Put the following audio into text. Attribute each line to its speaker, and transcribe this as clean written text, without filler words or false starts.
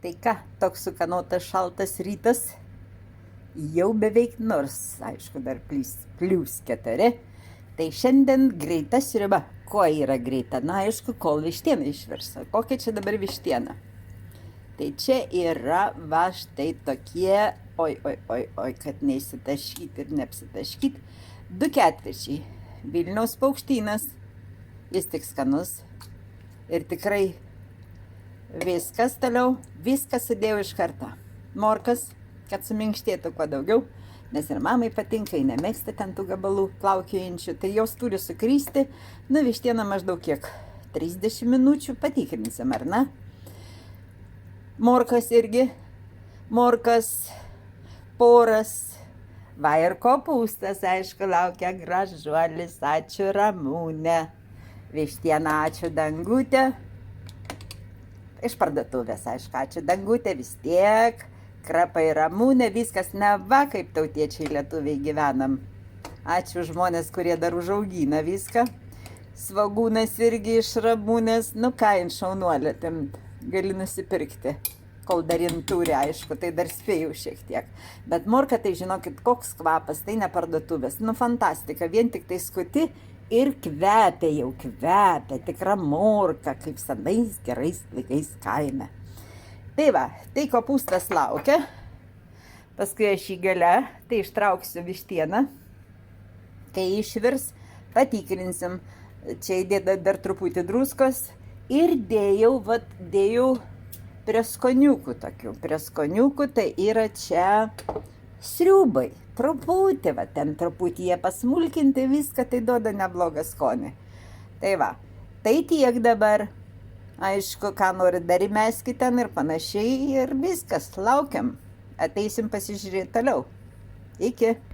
Speaker 1: Tai ką, toks sukanotas šaltas rytas, jau beveik nors, aišku, dar plius 4. Tai šiandien greita sriuba. Kuo yra greita? Na, aišku, kol vištiena išvirsta. Kokia čia dabar vištiena? Tai čia yra va štai tokie, oi, kad neįsitaškyt ir neapsitaškyt, 2/4 Vilniaus paukštynas. Jis tik skanus. Ir tikrai viskas toliau, viskas sudėjau iš karto. Morkas, kad suminkštėtų kuo daugiau, nes ir mamai patinka, ji nemėgsta ten tų gabalų plaukiojančių, tai jos turi sukrysti. Nu, vištiena maždaug kiek? 30 minučių, patikrinsim, ar ne? Morkas irgi, morkas, poras, va ir kopūstas, aišku, laukia gražuolis, ačiū Ramūne. Vištiena, ačiū Dangutė. Iš parduotuvės, aišku, ačiū Dangutė, vis tiek. Krapai Ramūnė, viskas ne va, kaip tautiečiai lietuviai gyvenam. Ačiū žmonės, kurie dar užaugina viską. Svagūnas irgi iš Ramūnės, nu ką, šaunuolė, ten gali nusipirkti. Kol dar jin turi, aišku, tai dar spėjau šiek tiek. Bet morka, tai žinokit, koks kvapas, tai ne parduotuvės. Nu, fantastika, vien tik tai skuti. Ir kvepia, jau kvepia, tikra morka, kaip senais gerais laikais kaime. Tai va, tai kopūstas laukia. Paskui aš į gale, tai ištrauksiu vištieną. Kai išvirs, patikrinsim. Čia įdėda dar truputį druskos. Ir dėjau prieskoniukų tokių. Prieskoniukų tai yra čia sriubai. Truputį, va, ten truputį jie pasmulkinti viską, tai duoda neblogą skonį. Tai va, tai tiek dabar. Aišku, ką nori dar įmeskit ten ir panašiai ir viskas, laukiam. Ateisim pasižiūrėti toliau. Iki.